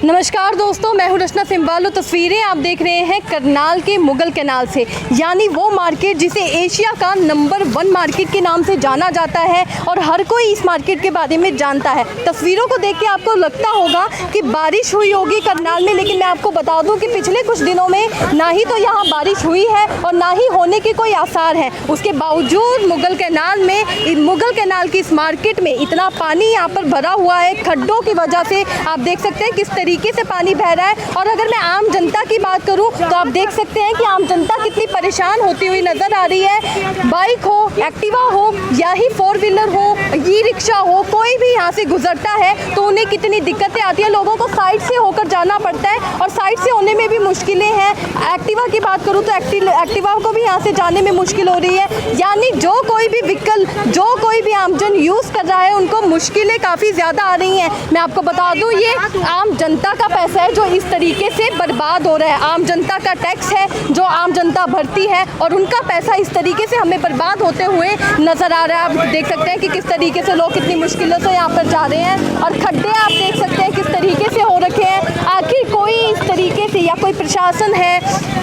नमस्कार दोस्तों, मैं हूं रचना सिम्बालो। तस्वीरें आप देख रहे हैं करनाल के मुगल कैनाल से, यानी वो मार्केट जिसे एशिया का नंबर 1 मार्केट के नाम से जाना जाता है और हर कोई इस मार्केट के बारे में जानता है। तस्वीरों को देख के आपको लगता होगा कि बारिश हुई होगी करनाल में, लेकिन मैं आपको बता दूं कि पिछले कुछ दिनों में ना ही तो यहाँ बारिश हुई है और ना ही होने के कोई आसार हैं। उसके बावजूद मुगल कैनाल की इस मार्केट में इतना पानी यहाँ पर भरा हुआ है खड्डों की वजह से। आप देख सकते हैं किस तरीके से पानी बह रहा है। और अगर मैं आम जनता की बात करूं तो आप देख सकते हैं कि आम जनता कितनी परेशान होती हुई नजर आ रही है। बाइक हो, एक्टिवा हो या ही 4 व्हीलर हो, ई रिक्शा हो, कोई भी यहाँ से गुजरता है तो उन्हें कितनी दिक्कतें आती हैं। लोगों को साइड से होकर जाना पड़ता है और साइड से होने में भी मुश्किलें हैं। एक्टिवा की बात करूँ तो एक्टिवा को भी यहाँ से जाने में मुश्किल हो रही है। यानी जो कोई भी व्हीकल, जो कोई भी आमजन यूज़ कर रहा है उनको मुश्किलें काफ़ी ज़्यादा आ रही हैं। मैं आपको बता दूँ, ये आम जनता का पैसा है जो इस तरीके से बर्बाद हो रहा है। आम जनता का टैक्स है जो आम जनता भरती है और उनका पैसा इस तरीके से हमें बर्बाद होते हुए नज़र आ रहा है। आप देख सकते हैं कि किस तरीके से लोग कितनी मुश्किलों से यहाँ पर जा रहे हैं और खड्डे आप देख सकते हैं किस तरीके से हो रखे हैं। आखिर कोई इस तरीके से या कोई प्रशासन है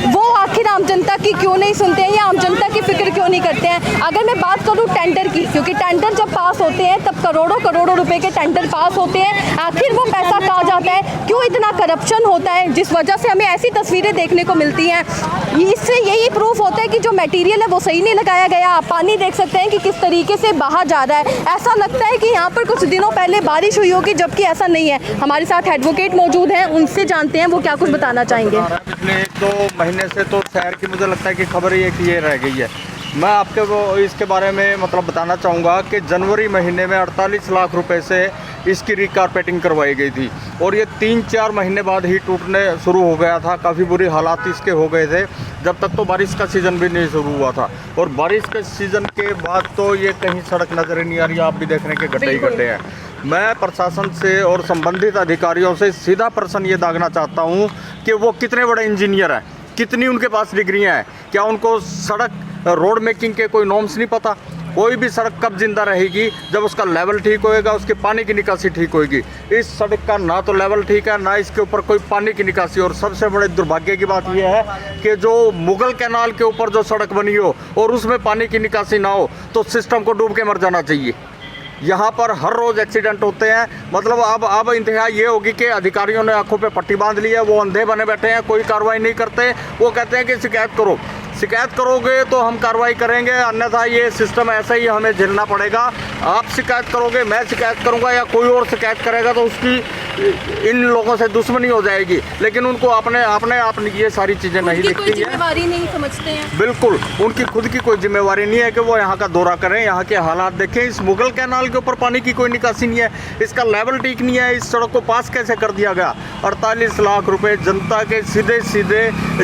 वो आखिर आम जनता की क्यों नहीं सुनते हैं या आम जनता की फिक्र क्यों नहीं करते हैं। अगर मैं बात करूँ टेंडर की, क्योंकि टेंडर जब पास होते हैं तब करोड़ों रुपए के टेंडर पास होते हैं, आखिर वो पैसा कहाँ जाता है, क्यों इतना करप्शन होता है जिस वजह से हमें ऐसी तस्वीरें देखने को मिलती हैं। इससे यही प्रूफ होता है कि जो मटेरियल है वो सही नहीं लगाया गया। आप पानी देख सकते हैं कि किस तरीके से बहा जा रहा है। ऐसा लगता है कि यहाँ पर कुछ दिनों पहले बारिश हुई होगी, जबकि ऐसा नहीं है। हमारे साथ एडवोकेट मौजूद हैं, उनसे जानते हैं वो क्या कुछ बताना चाहेंगे। पिछले 2 महीने से तो शहर की मुझे लगता है कि खबर ये कि ये रह गई है। मैं आपके इसके बारे में बताना चाहूँगा कि जनवरी महीने में 48 लाख रुपए से इसकी रिकारपेटिंग करवाई गई थी और ये 3-4 महीने बाद ही टूटने शुरू हो गया था। काफ़ी बुरी हालात इसके हो गए थे, जब तक तो बारिश का सीज़न भी नहीं शुरू हुआ था। और बारिश के सीज़न के बाद तो ये कहीं सड़क नज़र नहीं आ रही, आप भी देख रहे हैं कि गड्ढे ही गड्ढे हैं। मैं प्रशासन से और संबंधित अधिकारियों से सीधा प्रश्न ये दागना चाहता हूँ कि वो कितने बड़े इंजीनियर हैं, कितनी उनके पास डिग्रियाँ हैं, क्या उनको सड़क रोड मेकिंग के कोई नॉर्म्स नहीं पता। कोई भी सड़क कब जिंदा रहेगी जब उसका लेवल ठीक होएगा, उसके पानी की निकासी ठीक होएगी। इस सड़क का ना तो लेवल ठीक है, ना इसके ऊपर कोई पानी की निकासी। और सबसे बड़े दुर्भाग्य की बात यह है कि जो मुगल कैनाल के ऊपर जो सड़क बनी हो और उसमें पानी की निकासी ना हो तो सिस्टम को डूब के मर जाना चाहिए। यहाँ पर हर रोज़ एक्सीडेंट होते हैं। अब इंतहा ये होगी कि अधिकारियों ने आंखों पे पट्टी बांध ली है, वो अंधे बने बैठे हैं, कोई कार्रवाई नहीं करते। वो कहते हैं कि शिकायत करोगे तो हम कार्रवाई करेंगे, अन्यथा ये सिस्टम ऐसा ही हमें झेलना पड़ेगा। आप शिकायत करोगे, मैं शिकायत करूंगा या कोई और शिकायत करेगा तो उसकी इन लोगों से दुश्मनी हो जाएगी। लेकिन उनको अपने ये सारी चीज़ें नहीं दिखती हैं, जिम्मेवारी नहीं समझते हैं। बिल्कुल उनकी खुद की कोई जिम्मेवारी नहीं है कि वो यहाँ का दौरा करें, यहाँ के हालात देखें। इस मुगल कैनाल के ऊपर पानी की कोई निकासी नहीं है, इसका लेवल ठीक नहीं है, इस सड़क को पास कैसे कर दिया गया। 48 लाख रुपए जनता के सीधे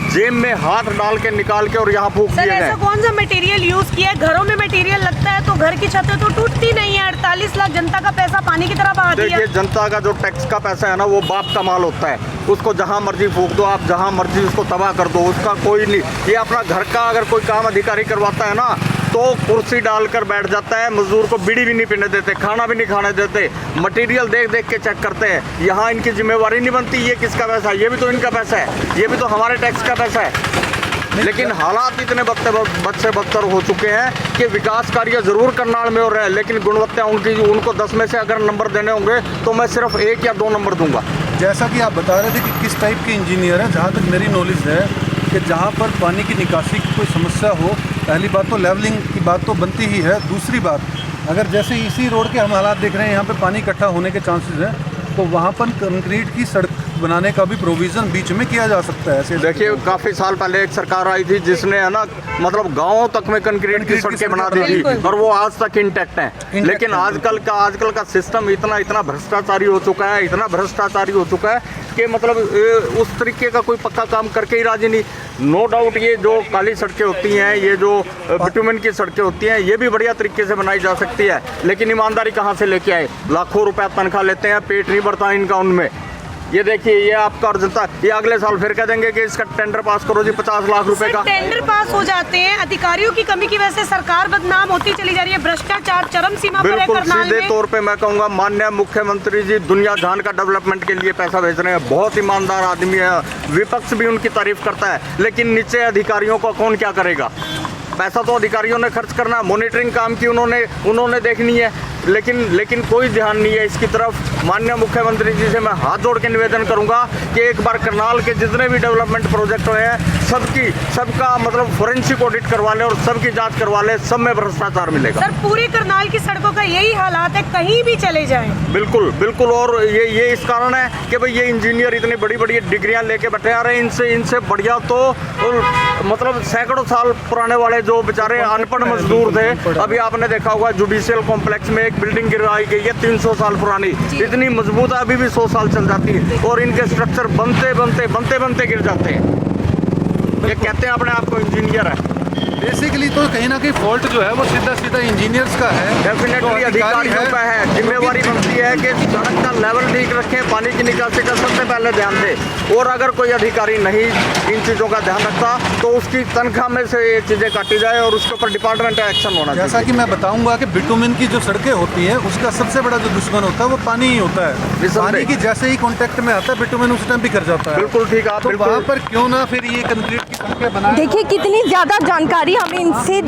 जेब में हाथ डाल के निकाल के और यहाँ फूंक दिए गए। ऐसा कौन सा मटेरियल यूज किया है? घरों में मटेरियल लगता है तो घर की छतें तो टूटती नहीं है। 48 लाख जनता का पैसा पानी की तरह बहा दिया। देखिए, जनता का जो टैक्स का पैसा है ना, वो बाप का माल होता है, उसको जहाँ मर्जी फूंक दो आप, जहाँ मर्जी उसको तबाह कर दो, उसका कोई नहीं। ये अपना घर का अगर कोई काम अधिकारी करवाता है ना तो कुर्सी डालकर बैठ जाता है, मजदूर को बीड़ी भी नहीं पीने देते, खाना भी नहीं खाने देते, मटेरियल देख के चेक करते हैं। यहाँ इनकी जिम्मेवारी नहीं बनती। ये किसका पैसा है? ये भी तो इनका पैसा है, ये भी तो हमारे टैक्स का पैसा है। लेकिन हालात इतने बद से बदतर हो चुके हैं कि विकास कार्य ज़रूर करनाल में हो रहा है, लेकिन गुणवत्ता उनको 10 में से अगर नंबर देने होंगे तो मैं सिर्फ 1 या 2 नंबर दूंगा। जैसा कि आप बता रहे थे कि किस टाइप के इंजीनियर हैं, जहाँ तक मेरी नॉलेज है कि जहाँ पर पानी की निकासी की कोई समस्या हो, पहली बात तो लेवलिंग की बात तो बनती ही है। दूसरी बात, अगर जैसे इसी रोड के हम हालात देख रहे हैं, यहाँ पर पानी इकट्ठा होने के चांसेस हैं, तो वहाँ पर कंक्रीट की सड़क बनाने का भी प्रोविज़न बीच में किया जा सकता है। ऐसे देखिए, काफ़ी साल पहले एक सरकार आई थी जिसने है ना गाँव तक में कंक्रीट की सड़कें बना दी थी और वो आज तक इंटैक्ट हैं। लेकिन आजकल का सिस्टम इतना भ्रष्टाचारी हो चुका है, इतना भ्रष्टाचारी हो चुका है कि उस तरीके का कोई पक्का काम करके ही राजी नहीं। नो डाउट ये जो काली सड़कें होती हैं, ये जो बिटुमेन की सड़कें होती हैं, ये भी बढ़िया तरीके से बनाई जा सकती है, लेकिन ईमानदारी कहाँ से लेके आए? लाखों रुपया तनख्वाह लेते हैं, पेट नहीं भरता इनका उनमें। ये देखिए, ये आपका और जनता, ये अगले साल फिर कह देंगे कि इसका टेंडर पास करो जी 50 लाख रुपए का। टेंडर पास हो जाते हैं, अधिकारियों की कमी की वजह से सरकार बदनाम होती चली जा रही है, भ्रष्टाचार चरम सीमा पर है बिल्कुल करनाल सीधे में। तौर पे मैं कहूँगा माननीय मुख्यमंत्री जी दुनिया जहान का डेवलपमेंट के लिए पैसा भेज रहे हैं, बहुत ईमानदार आदमी है, विपक्ष भी उनकी तारीफ करता है, लेकिन नीचे अधिकारियों को कौन क्या करेगा? पैसा तो अधिकारियों ने खर्च करना है, मॉनिटरिंग काम की उन्होंने देखनी है, लेकिन कोई ध्यान नहीं है इसकी तरफ। माननीय मुख्यमंत्री जी से मैं हाथ जोड़ के निवेदन करूंगा कि एक बार करनाल के जितने भी डेवलपमेंट प्रोजेक्ट हुए हैं सबका मतलब फोरेंसिक ऑडिट करवा ले और सबकी जांच करवा ले, सब में भ्रष्टाचार मिलेगा। सर पूरी करनाल की सड़कों का यही हालात है, कहीं भी चले जाएं। बिल्कुल और ये इस कारण है कि भाई ये इंजीनियर इतनी बड़ी डिग्रियां लेके बैठे आ रहे हैं, इनसे बढ़िया तो मतलब सैकड़ों साल पुराने वाले जो बेचारे अनपढ़ मजदूर थे। अभी आपने देखा होगा जुडिशियल कॉम्प्लेक्स में एक बिल्डिंग गिरवाई गई है 300 साल पुरानी, इतनी मजबूत है, अभी भी 100 साल चल जाती है, और इनके स्ट्रक्चर बनते गिर जाते हैं। ये कहते हैं अपने आप को इंजीनियर है। बेसिकली तो कहीं ना कहीं फॉल्ट जो है वो सीधा इंजीनियर्स का है, डेफिनेटली अधिकारियों का है। जिम्मेवारी बनती है कि सड़क का लेवल ठीक रखें, पानी की निकासी का सबसे पहले ध्यान दें, और अगर कोई अधिकारी नहीं इन चीज़ों का ध्यान रखता तो उसकी तनख्वाह में से ये चीज़ें काटी जाए और उसके ऊपर डिपार्टमेंट एक्शन होना चाहिए। जैसा कि मैं बताऊंगा कि बिटुमिन की जो सड़कें होती हैं उसका सबसे बड़ा जो दुश्मन होता है वो पानी ही होता है। पानी की जैसे ही कॉन्टेक्ट में आता है बिटुमिन उस टाइम भी कर जाता है। बिल्कुल ठीक है, तो वहाँ पर क्यों ना फिर ये कंक्रीट की सड़कें बनाएं। देखिए कितनी ज़्यादा जानकारी हमें इनसे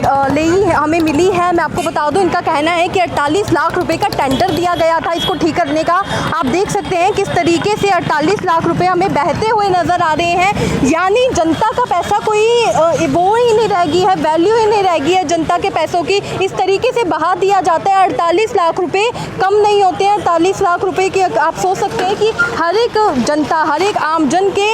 हमें मिली है। मैं आपको बता दूं, इनका कहना है कि 48 लाख रुपए का टेंडर दिया गया था इसको ठीक करने का। आप देख सकते हैं किस तरीके से 48 लाख रुपए हमें बहते हुए नजर आ रहे हैं, यानी जनता का पैसा कोई वो ही नहीं रह गई है, वैल्यू ही नहीं रह गई है जनता के पैसों की। इस तरीके से बहा दिया जाता है। 48 लाख रुपए कम नहीं होते हैं। 48 लाख रुपए की आप सोच सकते हैं कि हर एक जनता, हर एक आम जन के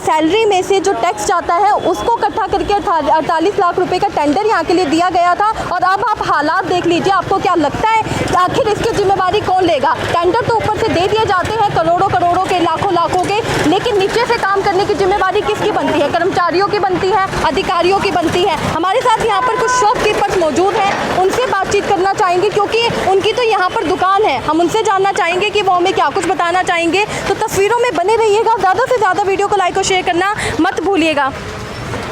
सैलरी में से जो टैक्स जाता है उसको इकट्ठा करके 48 लाख रुपए का टेंडर यहाँ के लिए दिया गया था। और अब आप हालात देख लीजिए, आपको क्या लगता है आखिर इसकी जिम्मेवारी कौन लेगा? टेंडर तो ऊपर से दे दिए जाते हैं करोड़ों के, लाखों के, लेकिन नीचे से काम करने की जिम्मेवारी किसकी बनती है? कर्मचारियों की बनती है, अधिकारियों की बनती है। हमारे साथ यहाँ पर कुछ शॉपकीपर्स मौजूद हैं, उनसे बातचीत करना चाहेंगे क्योंकि उनकी तो यहाँ पर दुकान है। हम उनसे जानना चाहेंगे कि वो हमें क्या कुछ बताना चाहेंगे। तो तस्वीरों में बने रहिएगा, ज़्यादा से ज़्यादा वीडियो को लाइक और शेयर करना मत भूलिएगा।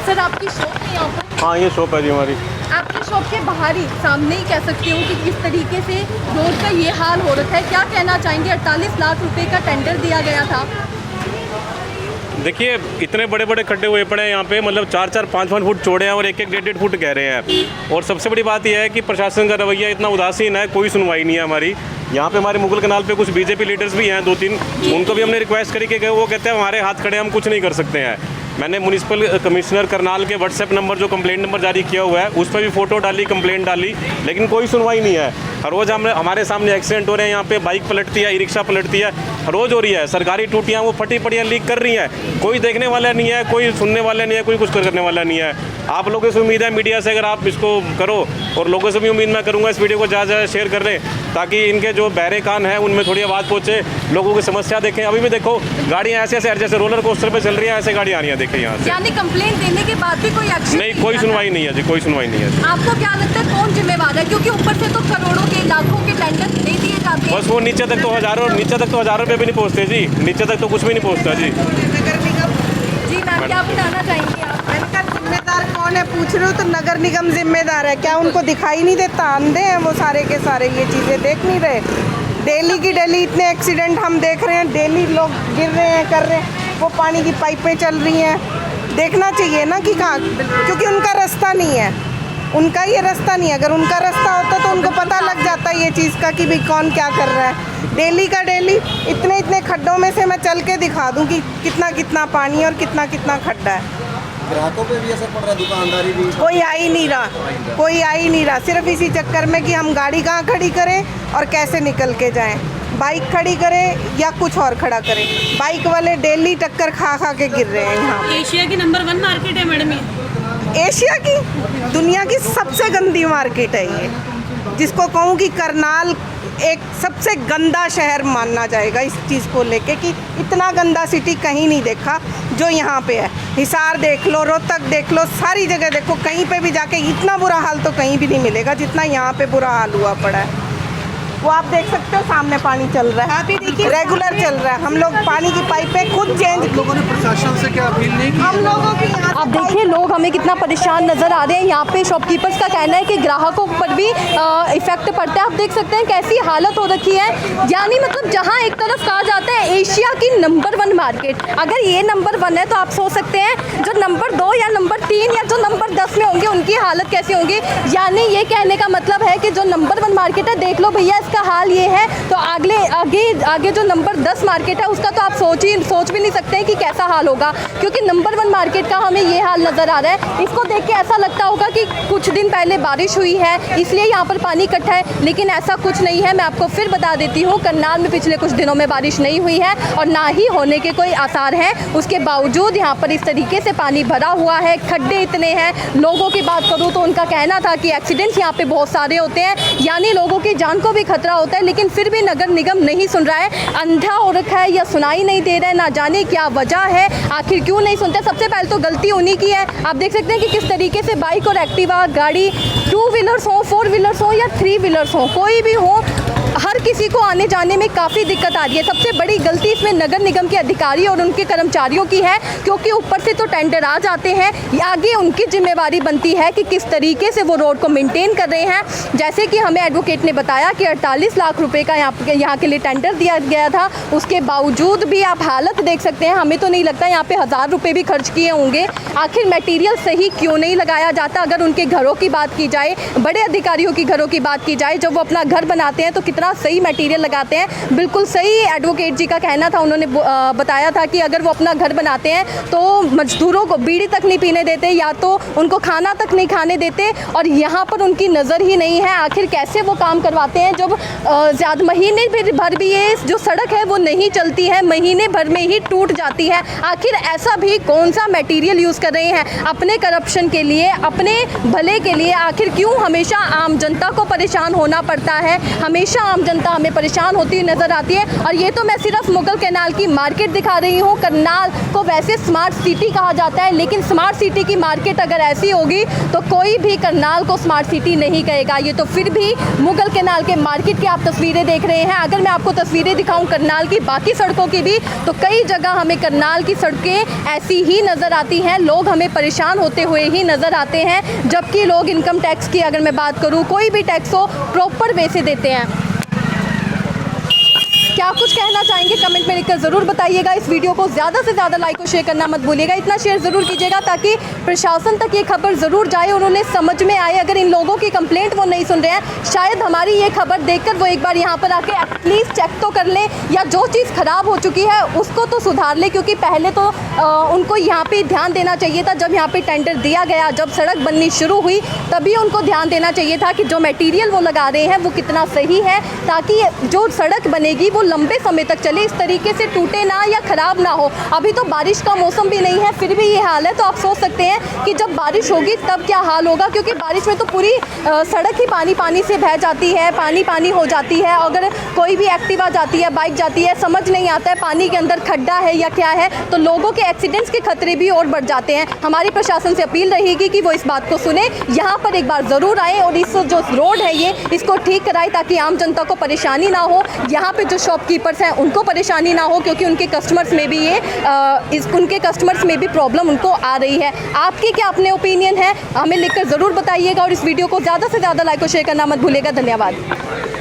सर आपकी शॉप है यहाँ पर? हाँ, ये शॉप है जी हमारी। आपकी शॉप के बाहर ही सामने ही कह सकती हूँ कि किस तरीके से रोड का ये हाल हो रखा है। क्या कहना चाहेंगे? 48 लाख रुपए का टेंडर दिया गया था। देखिए इतने बड़े बड़े खड्डे हुए पड़े हैं यहाँ पे, मतलब 4-4, 5-5 फुट चौड़े हैं और 1-1, 1.5 फुट गहरे हैं। और सबसे बड़ी बात यह है कि प्रशासन का रवैया इतना उदासीन है, कोई सुनवाई नहीं है हमारी। यहाँ पे हमारे मुगल कनाल पे कुछ बीजेपी लीडर्स भी हैं 2-3, उनको भी हमने रिक्वेस्ट करी कि वो कहते हैं हमारे हाथ खड़े, हम कुछ नहीं कर सकते हैं। मैंने म्यूनिसिपल कमिश्नर करनाल के व्हाट्सएप नंबर जो कंप्लेंट नंबर जारी किया हुआ है उस पर भी फ़ोटो डाली, कंप्लेंट डाली, लेकिन कोई सुनवाई नहीं है। हर रोज़ हमारे सामने एक्सीडेंट हो रहे हैं, यहाँ पे बाइक पलटती है, ई रिक्शा पलटती है, रोज़ हो रही है। सरकारी टूटियाँ वो फटी पड़ियाँ लीक कर रही हैं, कोई देखने वाला नहीं है, कोई सुनने वाला नहीं है, कोई कुछ करने वाला नहीं है। आप लोगों से उम्मीद है मीडिया से अगर आप इसको करो, और लोगों से भी उम्मीद मैं करूँगा इस वीडियो को ज़्यादा शेयर कर लें ताकि इनके जो बहरे कान हैं उनमें थोड़ी आवाज़ पहुँचे, लोगों की समस्या देखें। अभी भी देखो गाड़ियाँ ऐसे जैसे रोलर कोस्टर पर चल रही हैं, ऐसे गाड़ियाँ आ रही हैं, देखें यहाँ से। यानी कंप्लेंट देने के बाद भी कोई एक्शन नहीं, कोई सुनवाई नहीं है जी, कोई सुनवाई नहीं है। आपको क्या लगता है कौन जिम्मेवार है? क्योंकि ऊपर से तो करोड़ों के, लाखों के टेंडर दे दिए जाते हैं। बस वो नीचे तक तो हज़ारों रुपये भी नहीं पहुँचते जी, नीचे तक तो कुछ भी नहीं पहुँचता जी। जी मैम, क्या बताना चाहेंगे आप? जिम्मेदार कौन है पूछ रहे हो तो नगर निगम जिम्मेदार है। क्या उनको दिखाई नहीं देता? अंधे हैं वो सारे के सारे, ये चीज़ें देख नहीं रहे? डेली की डेली इतने एक्सीडेंट हम देख रहे हैं, डेली लोग गिर रहे हैं, कर रहे हैं, वो पानी की पाइपें चल रही हैं। देखना चाहिए ना कि कहाँ, क्योंकि उनका रास्ता नहीं है, उनका ये रास्ता नहीं है। अगर उनका रास्ता होता तो उनको पता लग जाता ये चीज़ का कि भाई कौन क्या कर रहा है। डेली का डेली इतने खड्डों में से मैं चल के दिखा दूं कि कितना पानी है और कितना खड्डा है। ग्राहकों पे भी असर पड़ रहा है, दुकानदारी भी। कोई आ ही नहीं रहा, सिर्फ इसी चक्कर में कि हम गाड़ी कहाँ खड़ी करें और कैसे निकल के जाएं। बाइक खड़ी करें या कुछ और खड़ा करें, बाइक वाले डेली टक्कर खा के गिर रहे हैं यहाँ। एशिया की नंबर 1 मार्केट है मैडम ये। एशिया की, दुनिया की सबसे गंदी मार्केट है ये, जिसको कहूँ कि करनाल एक सबसे गंदा शहर मानना जाएगा इस चीज़ को लेके कि इतना गंदा सिटी कहीं नहीं देखा जो यहाँ पे है। हिसार देख लो, रोहतक देख लो, सारी जगह देखो, कहीं पे भी जाके इतना बुरा हाल तो कहीं भी नहीं मिलेगा जितना यहाँ पे बुरा हाल हुआ पड़ा है। वो आप देख सकते हो, सामने पानी चल रहा है, रेगुलर चल रहा है। हम लोग पानी की पाइपें खुद चेंज, लोगों ने प्रशासन से क्या अपील नहीं की? हम लोगों की यहाँ आप देखिए लोग हमें कितना परेशान नज़र आ रहे हैं। यहाँ पे शॉपकीपर्स का कहना है कि ग्राहकों पर भी इफेक्ट पड़ता है। आप देख सकते हैं कैसी हालत हो रखी है। यानी मतलब जहाँ एक तरफ कहा जाता है एशिया की नंबर 1 मार्केट, अगर ये नंबर 1 है तो आप सोच सकते हैं जो नंबर 2 या नंबर 3 या जो नंबर 10 में होंगे उनकी हालत कैसी होंगी। यानी ये कहने का मतलब है कि जो नंबर 1 मार्केट है, देख लो भैया इसका हाल ये है, तो आगे जो नंबर 10 मार्केट है उसका तो आप सोच भी नहीं सकते हैं कि कैसा हाल होगा, क्योंकि नंबर 1 मार्केट का हमें ये हाल नज़र आ रहा है। इसको देख के ऐसा लगता होगा कि कुछ दिन पहले बारिश हुई है इसलिए यहाँ पर पानी इकट्ठा है, लेकिन ऐसा कुछ नहीं है। मैं आपको फिर बता देती हूँ, करनाल में पिछले कुछ दिनों में बारिश नहीं हुई है और ना ही होने के कोई आसार हैं। उसके बावजूद यहाँ पर इस तरीके से पानी भरा हुआ है, खड्डे इतने हैं। लोगों की बात करूँ तो उनका कहना था कि एक्सीडेंट्स यहाँ पे बहुत सारे होते हैं, यानी लोगों की जान को भी खतरा होता है, लेकिन फिर भी नगर निगम नहीं सुन रहा है, अंधा हो रखा है या सुनाई नहीं दे रहा है। ना जाने क्या वजह है, आखिर क्यों नहीं सुनते। सबसे पहले तो गलती उन्हीं की है। आप देख सकते हैं कि किस तरीके से बाइक और एक्टिवा गाड़ी, 2 व्हीलर्स हो, 4 व्हीलर्स हो या 3 व्हीलर्स हो, कोई भी हो, हर किसी को आने जाने में काफ़ी दिक्कत आ रही है। सबसे बड़ी गलती इसमें नगर निगम के अधिकारी और उनके कर्मचारियों की है, क्योंकि ऊपर से तो टेंडर आ जाते हैं, आगे उनकी जिम्मेवारी बनती है कि किस तरीके से वो रोड को मेंटेन कर रहे हैं। जैसे कि हमें एडवोकेट ने बताया कि 48 लाख रुपए का यहाँ के लिए टेंडर दिया गया था, उसके बावजूद भी आप हालत देख सकते हैं। हमें तो नहीं लगता यहाँ पे 1000 रुपये भी खर्च किए होंगे। आखिर मटेरियल सही क्यों नहीं लगाया जाता? अगर उनके घरों की बात की जाए, बड़े अधिकारियों की घरों की बात की जाए, जब वो अपना घर बनाते हैं तो कितना सही मटेरियल लगाते हैं। बिल्कुल सही एडवोकेट जी का कहना था, उन्होंने बताया था कि अगर वो अपना घर बनाते हैं तो मजदूरों को बीड़ी तक नहीं पीने देते, या तो उनको खाना तक नहीं खाने देते, और यहाँ पर उनकी नज़र ही नहीं है। आखिर कैसे वो काम करवाते हैं जब ज़्यादा महीने भर भी ये जो सड़क है वो नहीं चलती है, महीने भर में ही टूट जाती है। आखिर ऐसा भी कौन सा मटेरियल यूज़ कर रहे हैं अपने करप्शन के लिए, अपने भले के लिए? आखिर क्यों हमेशा आम जनता को परेशान होना पड़ता है? हमेशा आम जनता हमें परेशान होती हुई नज़र आती है। और ये तो मैं सिर्फ मुगल कैनाल की मार्केट दिखा रही हूँ। करनाल को वैसे स्मार्ट सिटी कहा जाता है, लेकिन स्मार्ट सिटी की मार्केट अगर ऐसी होगी तो कोई भी करनाल को स्मार्ट सिटी नहीं कहेगा। ये तो फिर भी मुगल कैनाल के मार्केट की आप तस्वीरें देख रहे हैं। अगर मैं आपको तस्वीरें दिखाऊं करनाल की बाकी सड़कों की भी, तो कई जगह हमें करनाल की सड़कें ऐसी ही नज़र आती हैं, लोग हमें परेशान होते हुए ही नज़र आते हैं। जबकि लोग इनकम टैक्स की अगर मैं बात करूँ, कोई भी टैक्स हो प्रॉपर वे से देते हैं। क्या कुछ कहना चाहेंगे कमेंट में लिखकर ज़रूर बताइएगा। इस वीडियो को ज़्यादा से ज़्यादा लाइक और शेयर करना मत भूलिएगा। इतना शेयर ज़रूर कीजिएगा ताकि प्रशासन तक ये खबर ज़रूर जाए और उन्हें समझ में आए। अगर इन लोगों की कंप्लेंट वो नहीं सुन रहे हैं, शायद हमारी ये खबर देखकर वो एक बार यहाँ पर आके एटलीस्ट चेक तो कर लें, या जो चीज़ ख़राब हो चुकी है उसको तो सुधार लें। क्योंकि पहले तो उनको यहाँ पर ध्यान देना चाहिए था, जब यहाँ पर टेंडर दिया गया, जब सड़क बननी शुरू हुई, तभी उनको ध्यान देना चाहिए था कि जो मटीरियल वो लगा रहे हैं वो कितना सही है, ताकि जो सड़क बनेगी वो लंबे समय तक चले, इस तरीके से टूटे ना या ख़राब ना हो। अभी तो बारिश का मौसम भी नहीं है, फिर भी ये हाल है। तो आप सोच सकते हैं कि जब बारिश होगी तब क्या हाल होगा, क्योंकि बारिश में तो पूरी सड़क ही पानी से बह जाती है, पानी हो जाती है। अगर कोई भी एक्टिवा जाती है, बाइक जाती है, समझ नहीं आता है पानी के अंदर खड्डा है या क्या है, तो लोगों के एक्सीडेंट्स के खतरे भी और बढ़ जाते हैं। हमारी प्रशासन से अपील रहेगी कि वो इस बात को सुने, यहाँ पर एक बार ज़रूर आए और इस जो रोड है ये इसको ठीक कराए, ताकि आम जनता को परेशानी ना हो, यहाँ पे जो शॉपकीपर्स हैं उनको परेशानी ना हो, क्योंकि उनके कस्टमर्स में भी उनके कस्टमर्स में भी प्रॉब्लम उनको आ रही है। आपके क्या अपने ओपिनियन है, हमें लिखकर ज़रूर बताइएगा और इस वीडियो को ज़्यादा से ज़्यादा लाइक और शेयर करना मत भूलिएगा। धन्यवाद।